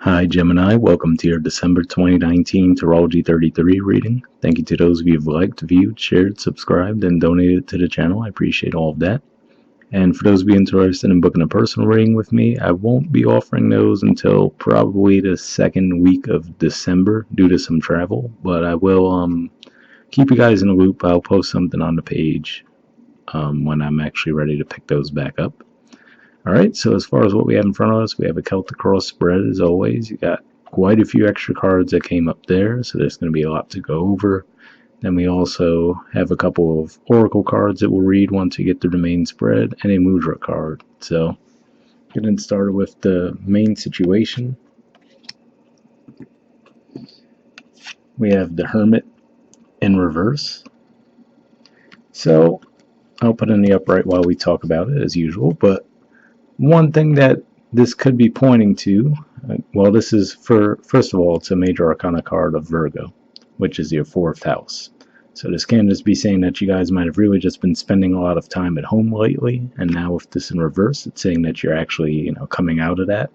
Hi Gemini, welcome to your December 2019 Astrology 33 reading. Thank you to those of you who've liked, viewed, shared, subscribed, and donated to the channel. I appreciate all of that. And for those of you interested in booking a personal reading with me, I won't be offering those until probably the second week of December due to some travel, but I will keep you guys in the loop. I'll post something on the page when I'm actually ready to pick those back up. Alright, so as far as what we have in front of us, we have a Celtic Cross spread as always. You got quite a few extra cards that came up there, so there's going to be a lot to go over. Then we also have a couple of oracle cards that we'll read once we get through the main spread, and a mudra card. So, getting started with the main situation. We have the Hermit in reverse. So, I'll put in the upright while we talk about it as usual, but one thing that this could be pointing to, well, this is first of all, it's a major arcana card of Virgo, which is your fourth house. So this can just be saying that you guys might have really just been spending a lot of time at home lately, and now with this in reverse, it's saying that you're actually, coming out of that.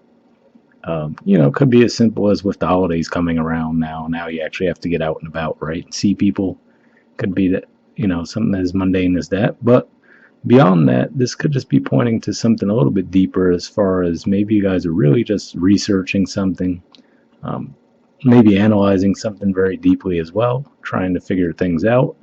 Could be as simple as with the holidays coming around now. Now you actually have to get out and about, right? And see people. Could be that, something as mundane as that, but beyond that, this could just be pointing to something a little bit deeper as far as maybe you guys are really just researching something, maybe analyzing something very deeply as well, trying to figure things out.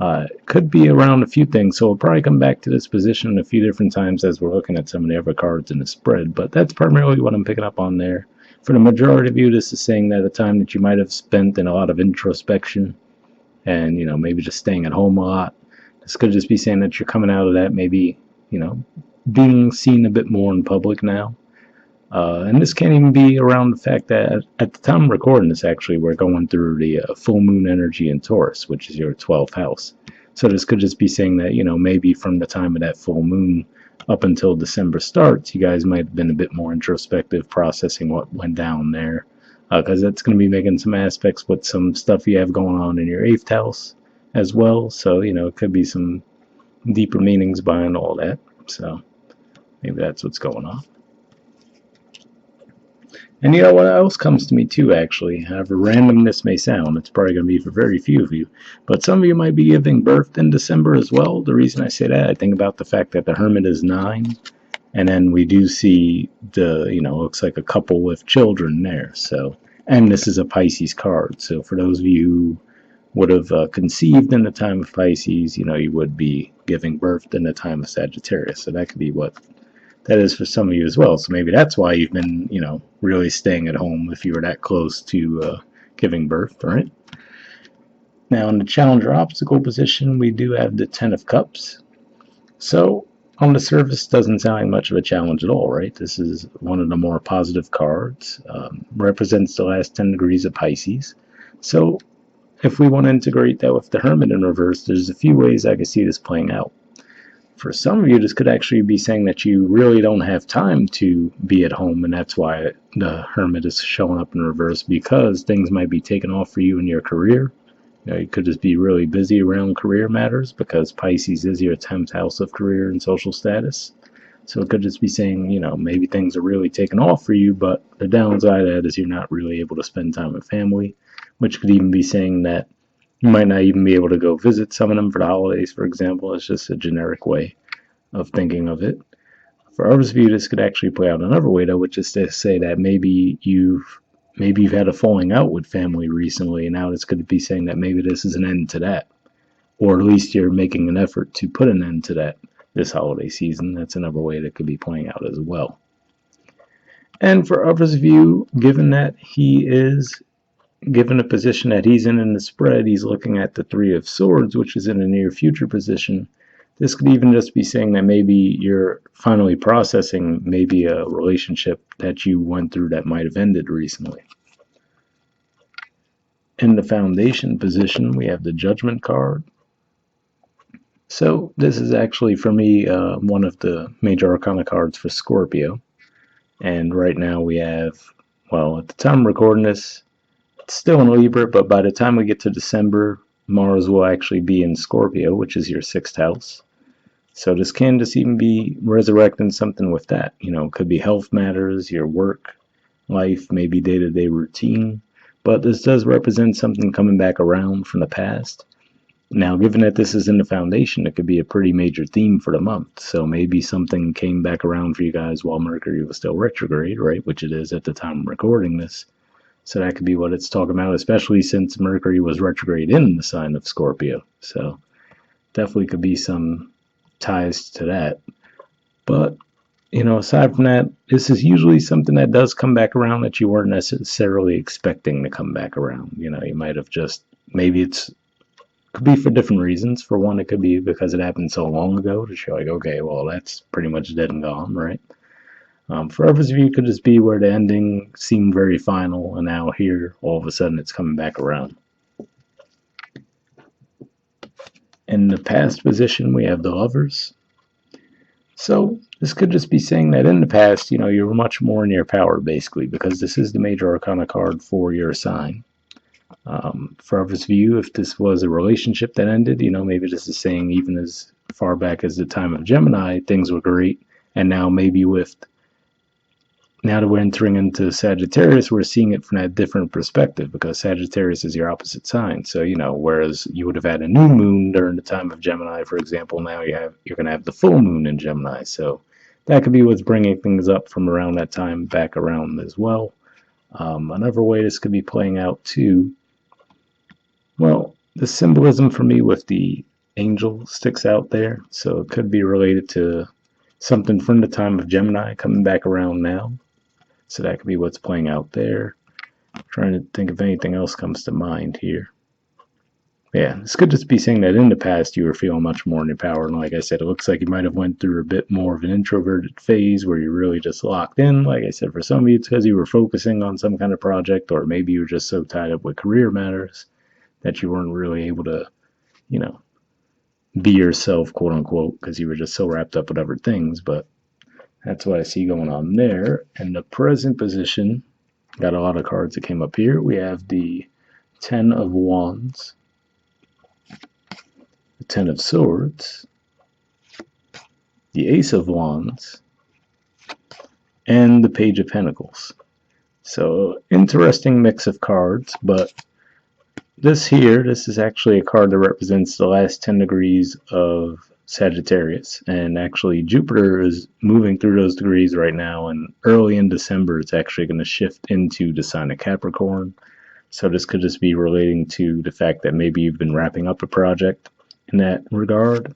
It could be around a few things, so we'll probably come back to this position a few different times as we're looking at some of the other cards in the spread, but that's primarily what I'm picking up on there. For the majority of you, this is saying that a time that you might have spent in a lot of introspection and, maybe just staying at home a lot. This could just be saying that you're coming out of that, maybe, being seen a bit more in public now. And this can even be around the fact that at the time of recording this, actually, we're going through the full moon energy in Taurus, which is your 12th house. So this could just be saying that, maybe from the time of that full moon up until December starts, you guys might have been a bit more introspective, processing what went down there. Because that's going to be making some aspects with some stuff you have going on in your 8th house as well, so it could be some deeper meanings behind all that, so maybe that's what's going on. And what else comes to me too, actually, however random this may sound, it's probably going to be for very few of you, but some of you might be giving birth in December as well. The reason I say that, I think about the fact that the Hermit is 9, and then we do see the, looks like a couple with children there, so, and this is a Pisces card, so for those of you who would have conceived in the time of Pisces, you would be giving birth in the time of Sagittarius. So that could be what that is for some of you as well. So maybe that's why you've been, really staying at home if you were that close to giving birth, right? Now in the Challenger obstacle position, we do have the 10 of Cups. So on the surface, doesn't sound like much of a challenge at all, right? This is one of the more positive cards, represents the last 10 degrees of Pisces. So if we want to integrate that with the Hermit in reverse, there's a few ways I could see this playing out. For some of you, this could actually be saying that you really don't have time to be at home, and that's why the Hermit is showing up in reverse, because things might be taken off for you in your career. You could just be really busy around career matters, because Pisces is your 10th house of career and social status. So it could just be saying, maybe things are really taking off for you, but the downside of that is you're not really able to spend time with family, which could even be saying that you might not even be able to go visit some of them for the holidays, for example. It's just a generic way of thinking of it. For others of you, this could actually play out another way, though, which is to say that maybe you've had a falling out with family recently, and now this could be saying that maybe this is an end to that, or at least you're making an effort to put an end to that this holiday season. That's another way that could be playing out as well. And for others of you, given that he is given a position that he's in the spread, he's looking at the 3 of Swords, which is in a near future position. This could even just be saying that maybe you're finally processing maybe a relationship that you went through that might have ended recently. In the Foundation position, we have the Judgment card. So this is actually, for me, one of the major arcana cards for Scorpio. And right now we have, well, at the time of recording this, still in Libra, but by the time we get to December, Mars will actually be in Scorpio, which is your 6th house. So this can just even be resurrecting something with that. It could be health matters, your work, life, maybe day-to-day routine. But this does represent something coming back around from the past. Now, given that this is in the foundation, it could be a pretty major theme for the month. So maybe something came back around for you guys while Mercury was still retrograde, right? Which it is at the time of recording this. So that could be what it's talking about, especially since Mercury was retrograde in the sign of Scorpio. So definitely could be some ties to that. But, aside from that, this is usually something that does come back around that you weren't necessarily expecting to come back around. You might have just, maybe it's, could be for different reasons. For one, it could be because it happened so long ago that you're like, okay, well, that's pretty much dead and gone, right? For others of you, it could just be where the ending seemed very final, and now here, all of a sudden, it's coming back around. In the past position, we have the Lovers. So this could just be saying that in the past, you were much more in your power, basically, because this is the major arcana card for your sign. For others of you, if this was a relationship that ended, maybe this is saying even as far back as the time of Gemini, things were great, and now maybe now that we're entering into Sagittarius, we're seeing it from that different perspective, because Sagittarius is your opposite sign. So, whereas you would have had a new moon during the time of Gemini, for example, now you're going to have the full moon in Gemini. So that could be what's bringing things up from around that time back around as well. Another way this could be playing out too, well, the symbolism for me with the angel sticks out there. So it could be related to something from the time of Gemini coming back around now. So that could be what's playing out there. I'm trying to think if anything else comes to mind here. Yeah, this could just be saying that in the past you were feeling much more in your power. And like I said, it looks like you might have went through a bit more of an introverted phase where you're really just locked in. Like I said, for some of you, it's because you were focusing on some kind of project, or maybe you were just so tied up with career matters that you weren't really able to, be yourself, quote unquote, because you were just so wrapped up with other things. But that's what I see going on there. In the present position, got a lot of cards that came up here. We have the Ten of Wands, the Ten of Swords, the Ace of Wands, and the Page of Pentacles. So, interesting mix of cards, but this is actually a card that represents the last 10 degrees of Sagittarius, and actually Jupiter is moving through those degrees right now, and early in December it's actually going to shift into the sign of Capricorn. So this could just be relating to the fact that maybe you've been wrapping up a project in that regard,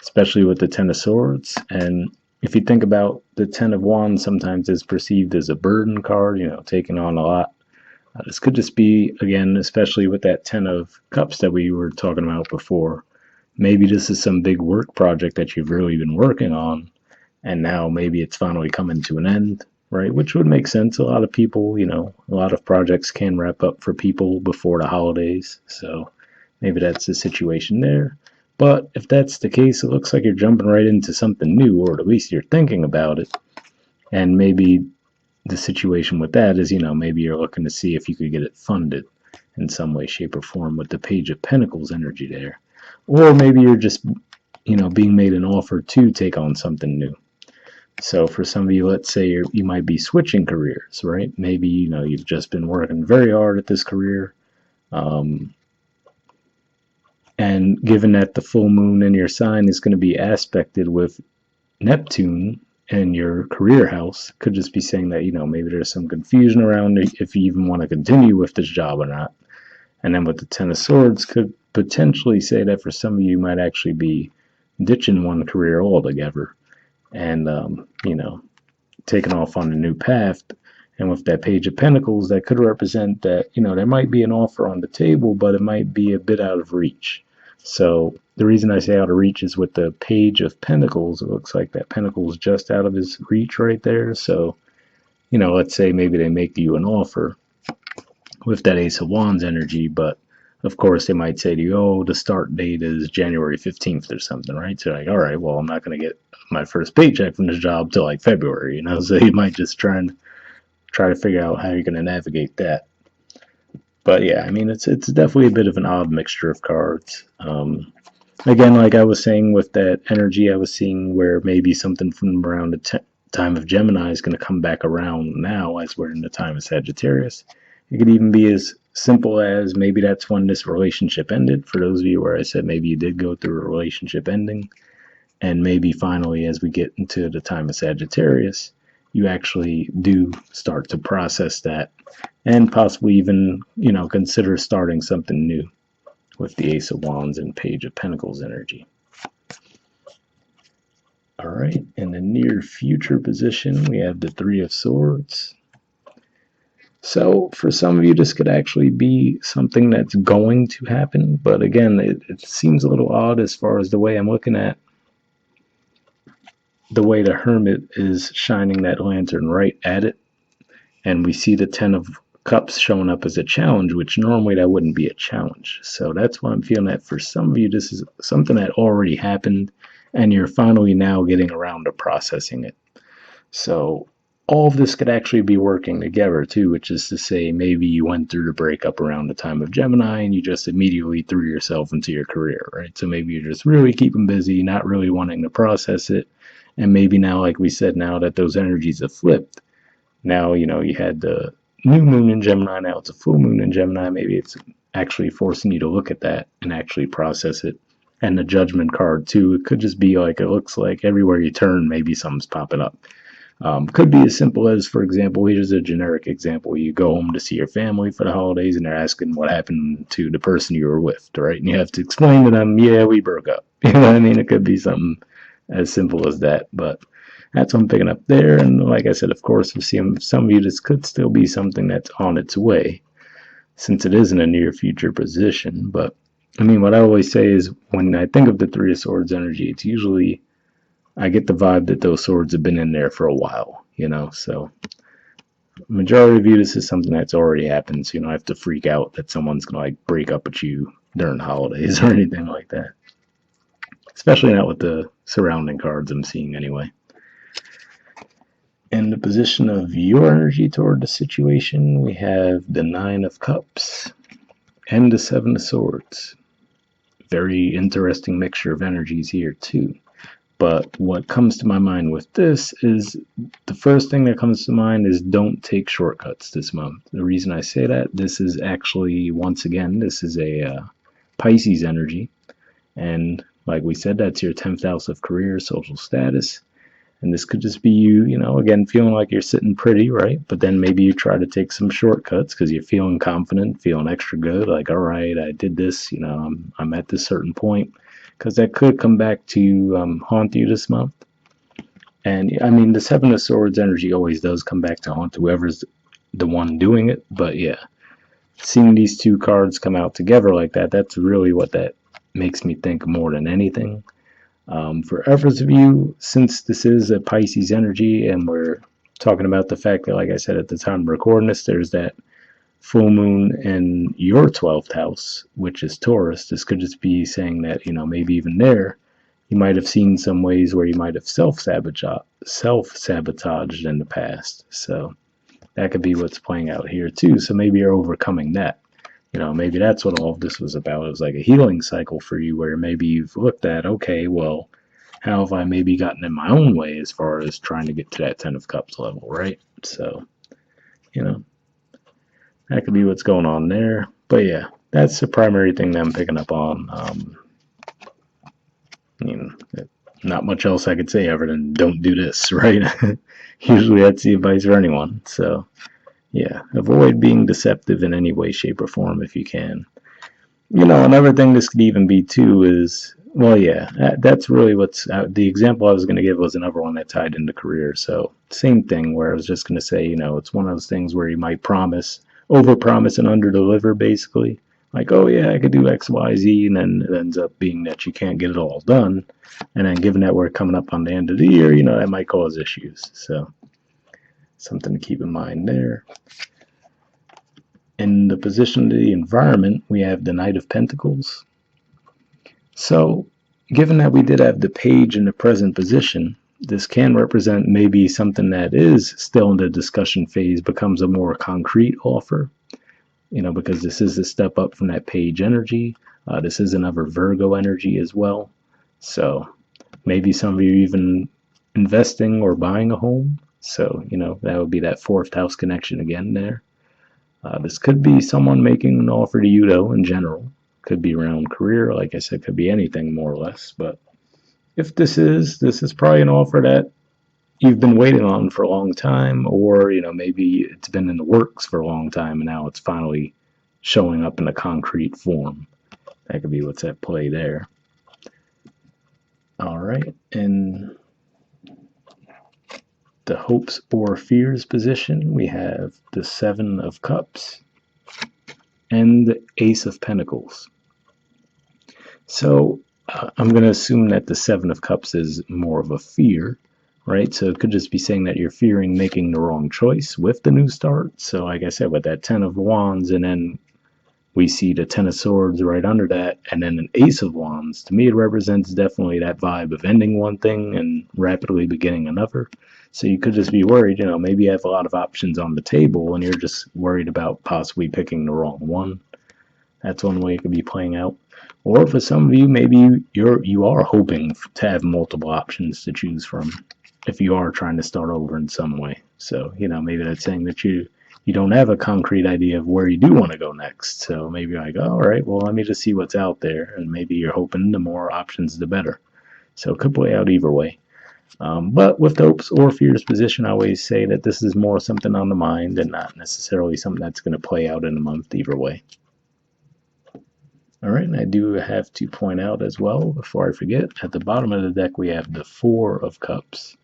especially with the Ten of Swords. And if you think about the Ten of Wands, sometimes is perceived as a burden card, taking on a lot. This could just be, again, especially with that Ten of Cups that we were talking about before, maybe this is some big work project that you've really been working on, and now maybe it's finally coming to an end, right? Which would make sense. A lot of people, a lot of projects can wrap up for people before the holidays, so maybe that's the situation there. But if that's the case, it looks like you're jumping right into something new, or at least you're thinking about it. And maybe the situation with that is, maybe you're looking to see if you could get it funded in some way, shape, or form with the Page of Pentacles energy there. Or maybe you're just, being made an offer to take on something new. So for some of you, let's say you might be switching careers, right? Maybe, you've just been working very hard at this career. And given that the full moon in your sign is going to be aspected with Neptune in your career house, could just be saying that, maybe there's some confusion around if you even want to continue with this job or not. And then with the Ten of Swords, could potentially say that for some of you might actually be ditching one career altogether and, taking off on a new path. And with that Page of Pentacles, that could represent that, there might be an offer on the table, but it might be a bit out of reach. So the reason I say out of reach is with the Page of Pentacles, it looks like that Pentacle is just out of his reach right there. So, let's say maybe they make you an offer with that Ace of Wands energy, but of course they might say to you, oh, the start date is January 15th or something, right? So like, all right, well, I'm not going to get my first paycheck from this job till like February, so you might just try to figure out how you're going to navigate that. But yeah, it's definitely a bit of an odd mixture of cards. Again, like I was saying with that energy, I was seeing where maybe something from around the time of Gemini is going to come back around now as we're in the time of Sagittarius. It could even be as simple as maybe that's when this relationship ended. For those of you where I said maybe you did go through a relationship ending, and maybe finally as we get into the time of Sagittarius, you actually do start to process that and possibly even, consider starting something new with the Ace of Wands and Page of Pentacles energy. All right, in the near future position, we have the Three of Swords. So for some of you, this could actually be something that's going to happen. But again, it seems a little odd as far as the way I'm looking at the way the Hermit is shining that lantern right at it. And we see the Ten of Cups showing up as a challenge, which normally that wouldn't be a challenge. So that's why I'm feeling that for some of you, this is something that already happened, and you're finally now getting around to processing it. So all of this could actually be working together too, which is to say maybe you went through the breakup around the time of Gemini and you just immediately threw yourself into your career, right? So maybe you're just really keeping busy, not really wanting to process it. And maybe now, like we said, now that those energies have flipped, now, you had the new moon in Gemini, now it's a full moon in Gemini. Maybe it's actually forcing you to look at that and actually process it. And the Judgment card too, it could just be like, it looks like everywhere you turn, maybe something's popping up. Could be as simple as, for example, here's a generic example. You go home to see your family for the holidays and they're asking what happened to the person you were with, right? And you have to explain to them, yeah, we broke up. You know what I mean? It could be something as simple as that, but that's what I'm picking up there. And like I said, of course, we see some of you, this could still be something that's on its way since it is in a near future position. But I mean, what I always say is when I think of the Three of Swords energy, it's usually, I get the vibe that those swords have been in there for a while, so majority of you, this is something that's already happened, so you don't have to freak out that someone's gonna like break up with you during the holidays or anything like that, especially not with the surrounding cards I'm seeing anyway. In the position of your energy toward the situation, we have the Nine of Cups and the Seven of Swords. Very interesting mixture of energies here too. But what comes to my mind with this is, the first thing that comes to mind is don't take shortcuts this month. The reason I say that, this is actually, once again, this is a Pisces energy. And like we said, that's your 10th house of career, social status. And this could just be you, again, feeling like you're sitting pretty, right? But then maybe you try to take some shortcuts because you're feeling confident, feeling extra good. Like, all right, I did this, I'm at this certain point. Because that could come back to haunt you this month. And I mean, the Seven of Swords energy always does come back to haunt whoever's the one doing it. But yeah, seeing these two cards come out together like that, that's really what that makes me think more than anything. For others of you, since this is a Pisces energy and we're talking about the fact that, like I said at the time of recording this, there's that full moon in your 12th house, which is Taurus. This could just be saying that, maybe even there, you might have seen some ways where you might have self-sabotaged in the past. So that could be what's playing out here too. So maybe you're overcoming that. Maybe that's what all of this was about. It was like a healing cycle for you where maybe you've looked at, okay, well, how have I maybe gotten in my own way as far as trying to get to that Ten of Cups level, right? So, that could be what's going on there. But yeah, that's the primary thing that I'm picking up on. Not much else I could say other than don't do this, right? Usually that's the advice for anyone. So yeah, avoid being deceptive in any way, shape, or form if you can. Another thing this could even be too is, well, yeah, that's really what's, the example I was going to give was another one that tied into career. So same thing where I was just going to say, it's one of those things where you might overpromise and underdeliver, basically. Like, oh yeah, I could do X, Y, Z, and then it ends up being that you can't get it all done. And then given that we're coming up on the end of the year, that might cause issues. So something to keep in mind there. In the position of the environment, we have the Knight of Pentacles. So given that we did have the Page in the present position, this can represent maybe something that is still in the discussion phase becomes a more concrete offer, because this is a step up from that Page energy. This is another Virgo energy as well. So maybe some of you even investing or buying a home. So, that would be that fourth house connection again there. This could be someone making an offer to you, though, in general. Could be around career, like I said, could be anything more or less. But if this is probably an offer that you've been waiting on for a long time, or maybe it's been in the works for a long time and now it's finally showing up in a concrete form. That could be what's at play there. All right, in the hopes or fears position, we have the Seven of Cups and the Ace of Pentacles. So I'm going to assume that the Seven of Cups is more of a fear, right? So it could just be saying that you're fearing making the wrong choice with the new start. So like I said, with that Ten of Wands, and then we see the Ten of Swords right under that, and then an Ace of Wands. To me, it represents definitely that vibe of ending one thing and rapidly beginning another. So you could just be worried, maybe you have a lot of options on the table and you're just worried about possibly picking the wrong one. That's one way it could be playing out. Or for some of you, maybe you are hoping to have multiple options to choose from if you are trying to start over in some way. So, maybe that's saying that you don't have a concrete idea of where you do want to go next. So maybe you're like, oh, all right, well, let me just see what's out there. And maybe you're hoping the more options, the better. So it could play out either way. But with the hopes or fears position, I always say that this is more something on the mind and not necessarily something that's going to play out in a month either way. All right, and I do have to point out as well, before I forget, at the bottom of the deck we have the Four of Cups.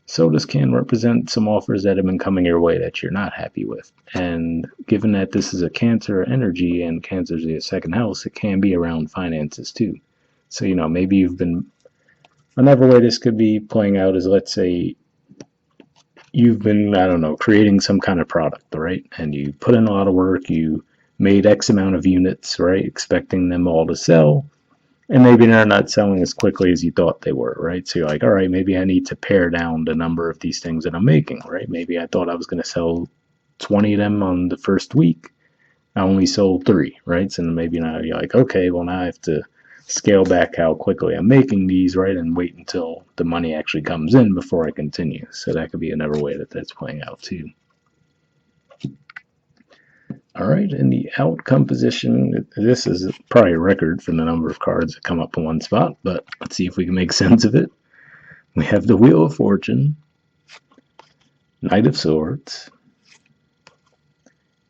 So this can represent some offers that have been coming your way that you're not happy with. And given that this is a Cancer energy and Cancer is the second house, it can be around finances too. So, maybe you've been... Another way this could be playing out is, let's say, you've been, I don't know, creating some kind of product, right? And you put in a lot of work, you made X amount of units, right? Expecting them all to sell. And maybe they're not selling as quickly as you thought they were, right? So you're like, all right, maybe I need to pare down the number of these things that I'm making, right? Maybe I thought I was going to sell 20 of them on the first week. I only sold 3, right? So maybe now you're like, okay, well, now I have to scale back how quickly I'm making these, right? And wait until the money actually comes in before I continue. So that could be another way that that's playing out too. All right, in the outcome position, this is probably a record for the number of cards that come up in one spot, but let's see if we can make sense of it. We have the Wheel of Fortune, Knight of Swords,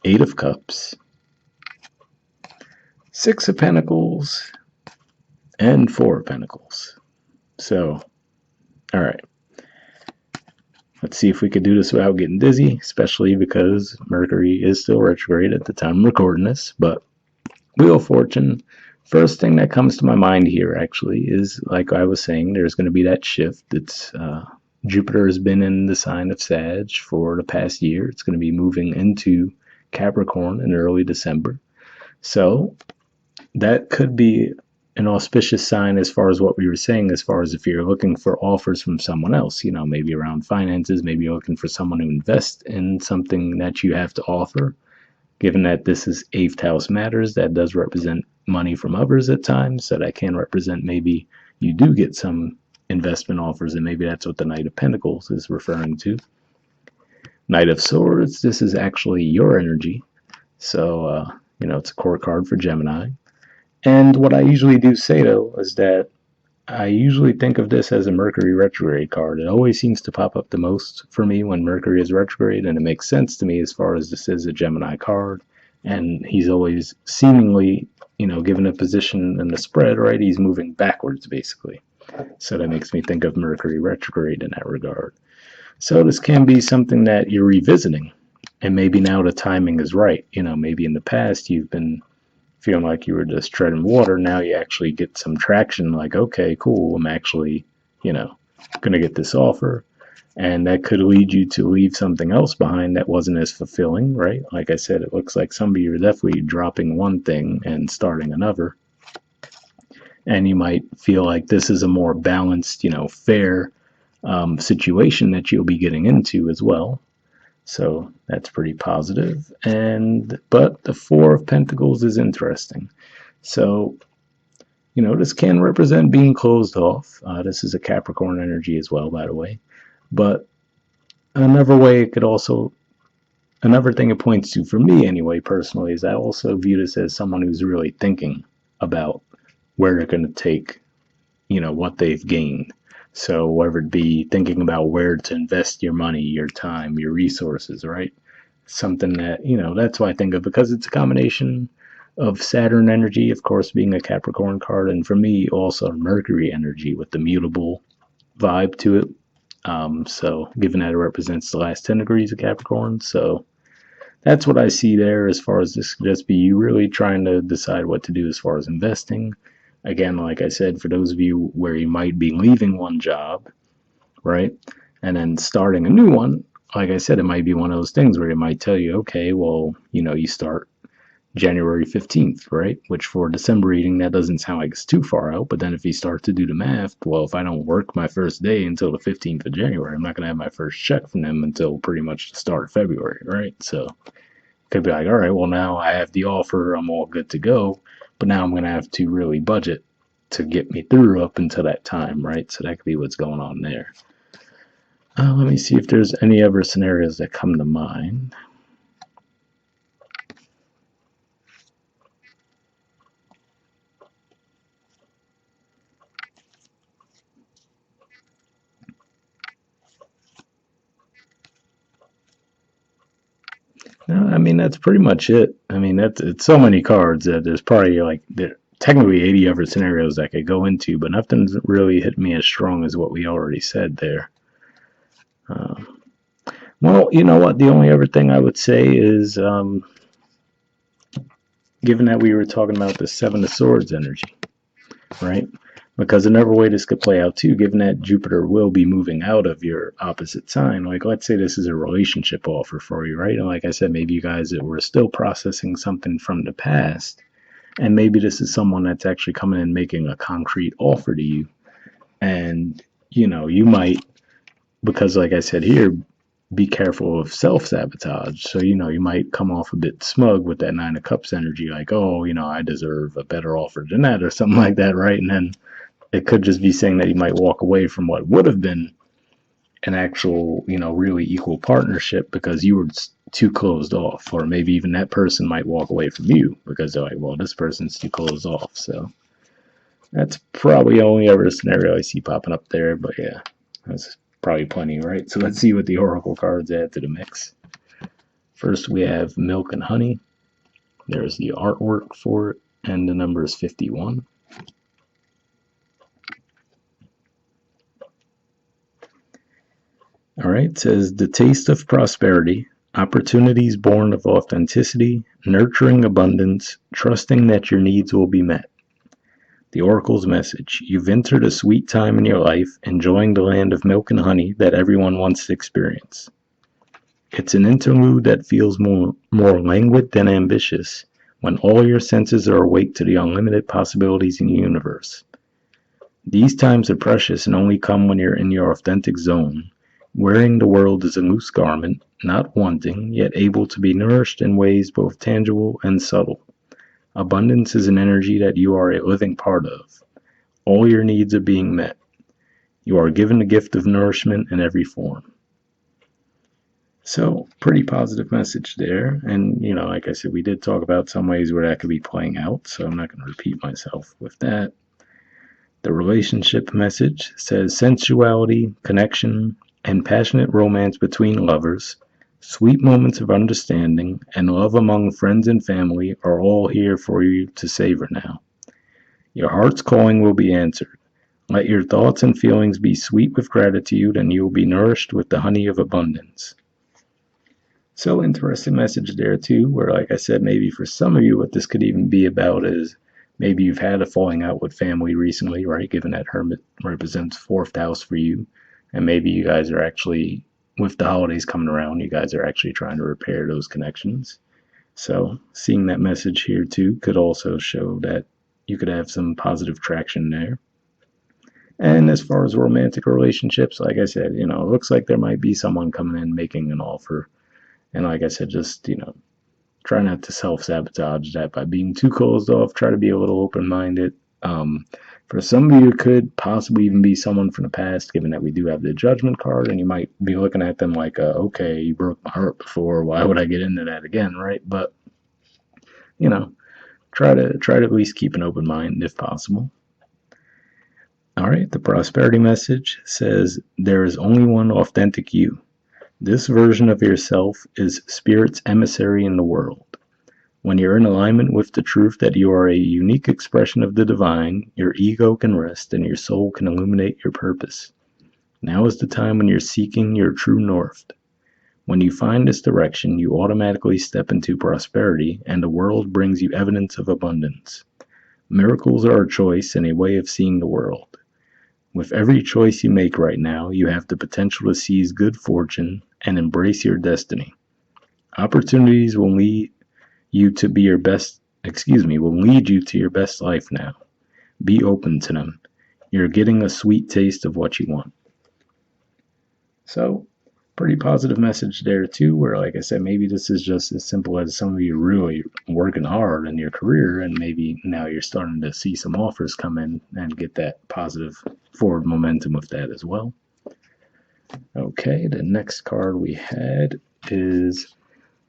Eight of Cups, Six of Pentacles, and Four of Pentacles. So, all right. Let's see if we could do this without getting dizzy, especially because Mercury is still retrograde at the time I'm recording this. But Wheel of Fortune, first thing that comes to my mind here actually is, like I was saying, there's going to be that shift. It's Jupiter has been in the sign of Sag for the past year. It's going to be moving into Capricorn in early December. So that could be an auspicious sign as far as what we were saying, as far as if you're looking for offers from someone else, maybe around finances, maybe you're looking for someone to invest in something that you have to offer. Given that this is 8th house matters, that does represent money from others at times, so that can represent maybe you do get some investment offers, and maybe that's what the Knight of Pentacles is referring to. Knight of Swords, this is actually your energy, so it's a court card for Gemini. And what I usually do say, though, is that I usually think of this as a Mercury retrograde card. It always seems to pop up the most for me when Mercury is retrograde, and it makes sense to me as far as this is a Gemini card. And he's always seemingly, given a position in the spread, right? He's moving backwards, basically. So that makes me think of Mercury retrograde in that regard. So this can be something that you're revisiting, and maybe now the timing is right. Maybe in the past you've been feeling like you were just treading water. Now you actually get some traction, like, okay, cool, I'm actually, going to get this offer. And that could lead you to leave something else behind that wasn't as fulfilling, right? Like I said, it looks like some of you are definitely dropping one thing and starting another. And you might feel like this is a more balanced, fair situation that you'll be getting into as well. So that's pretty positive. But the Four of Pentacles is interesting. So, this can represent being closed off. This is a Capricorn energy as well, by the way. But another way it could also, another thing it points to, for me anyway, personally, is I also view this as someone who's really thinking about where they're going to take, what they've gained. So whether it be thinking about where to invest your money, your time, your resources, right? Something that, that's why I think of, because it's a combination of Saturn energy, of course, being a Capricorn card, and for me, also Mercury energy with the mutable vibe to it. So given that it represents the last 10 degrees of Capricorn, so that's what I see there as far as this could just be you really trying to decide what to do as far as investing. Again, like I said, for those of you where you might be leaving one job, right, and then starting a new one, like I said, it might be one of those things where it might tell you, okay, well, you start January 15th, right? Which for December reading, that doesn't sound like it's too far out. But then if you start to do the math, well, if I don't work my first day until the 15th of January, I'm not going to have my first check from them until pretty much the start of February, right? So could be like, all right, well, now I have the offer, I'm all good to go. But now I'm going to have to really budget to get me through up until that time, right? So that could be what's going on there. Let me see if there's any other scenarios that come to mind. No, I mean that's pretty much it. I mean it's so many cards that there's probably like there technically 80 other scenarios I could go into, but nothing's really hit me as strong as what we already said there. Well, you know what? The only other thing I would say is, given that we were talking about the Seven of Swords energy, right? Because another way this could play out too, given that Jupiter will be moving out of your opposite sign, like let's say this is a relationship offer for you, right? And like I said, maybe you guys were still processing something from the past, and maybe this is someone that's actually coming and making a concrete offer to you. And, you might, because like I said here, be careful of self sabotage. So, you might come off a bit smug with that Nine of Cups energy, like, oh, I deserve a better offer than that, or something like that, right? And then it could just be saying that you might walk away from what would have been an actual, really equal partnership because you were too closed off. Or maybe even that person might walk away from you because they're like, well, this person's too closed off. So that's probably the only other scenario I see popping up there. But yeah, that's probably plenty, right? So let's see what the Oracle cards add to the mix. First, we have Milk and Honey. There's the artwork for it, and the number is 51. All right, it says the taste of prosperity, opportunities born of authenticity, nurturing abundance, trusting that your needs will be met. The Oracle's message: you've entered a sweet time in your life, enjoying the land of milk and honey that everyone wants to experience. It's an interlude that feels more languid than ambitious, when all your senses are awake to the unlimited possibilities in the universe. These times are precious and only come when you're in your authentic zone, wearing the world as a loose garment, not wanting, yet able to be nourished in ways both tangible and subtle. Abundance is an energy that you are a living part of. All your needs are being met. You are given the gift of nourishment in every form. So, pretty positive message there. And, like I said, we did talk about some ways where that could be playing out, so I'm not going to repeat myself with that. The relationship message says sensuality, connection, and passionate romance between lovers, sweet moments of understanding, and love among friends and family are all here for you to savor now. Your heart's calling will be answered. Let your thoughts and feelings be sweet with gratitude, and you will be nourished with the honey of abundance. So interesting message there too, where like I said, maybe for some of you what this could even be about is maybe you've had a falling out with family recently, right? Given that Hermit represents fourth house for you. And maybe you guys are actually, with the holidays coming around, you guys are actually trying to repair those connections. So seeing that message here too could also show that you could have some positive traction there. And as far as romantic relationships, like I said, it looks like there might be someone coming in making an offer. And like I said, just, try not to self-sabotage that by being too closed off. Try to be a little open-minded. For some of you, it could possibly even be someone from the past, given that we do have the Judgment card, and you might be looking at them like, okay, you broke my heart before, why would I get into that again, right? But, try to at least keep an open mind if possible. All right, the prosperity message says, there is only one authentic you. This version of yourself is Spirit's emissary in the world. When you're in alignment with the truth that you are a unique expression of the divine, your ego can rest and your soul can illuminate your purpose. Now is the time when you're seeking your true north. When you find this direction, you automatically step into prosperity, and the world brings you evidence of abundance. Miracles are a choice and a way of seeing the world. With every choice you make right now, you have the potential to seize good fortune and embrace your destiny. Opportunities will lead you to be your best, will lead you to your best life now. Be open to them. You're getting a sweet taste of what you want. So, pretty positive message there too, where like I said, maybe this is just as simple as some of you really working hard in your career, and maybe now you're starting to see some offers come in and get that positive forward momentum with that as well. Okay, the next card we had is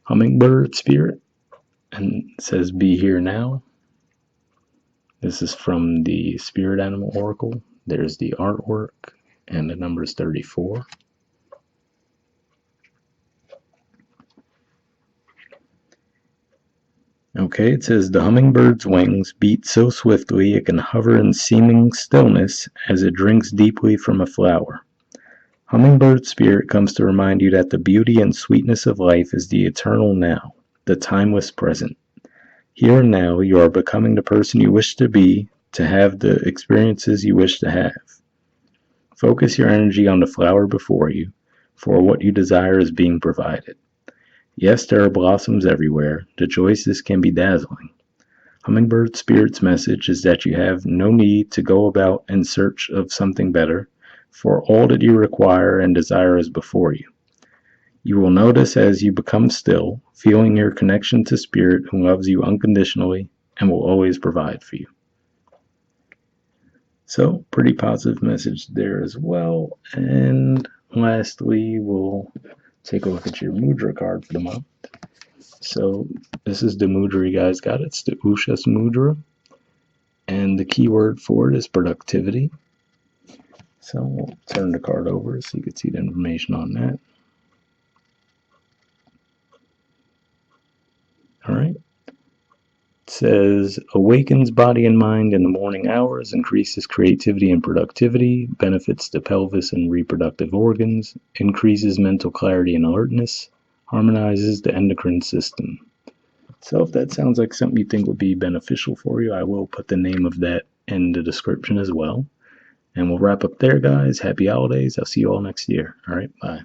Hummingbird Spirit, and it says be here now. This is from the Spirit Animal Oracle. There's the artwork, and the number is 34. Okay, it says the hummingbird's wings beat so swiftly it can hover in seeming stillness as it drinks deeply from a flower. Hummingbird spirit comes to remind you that the beauty and sweetness of life is the eternal now, the timeless present. Here and now, you are becoming the person you wish to be, to have the experiences you wish to have. Focus your energy on the flower before you, for what you desire is being provided. Yes, there are blossoms everywhere. The choices can be dazzling. Hummingbird Spirit's message is that you have no need to go about in search of something better, for all that you require and desire is before you. You will notice as you become still, feeling your connection to Spirit who loves you unconditionally and will always provide for you. So, pretty positive message there as well. And lastly, we'll take a look at your mudra card for the month. So this is the mudra you guys got. It's the Ushas mudra, and the keyword for it is productivity. So we'll turn the card over so you can see the information on that. All right. It says, awakens body and mind in the morning hours, increases creativity and productivity, benefits the pelvis and reproductive organs, increases mental clarity and alertness, harmonizes the endocrine system. So if that sounds like something you think would be beneficial for you, I will put the name of that in the description as well. And we'll wrap up there, guys. Happy holidays. I'll see you all next year. All right, bye.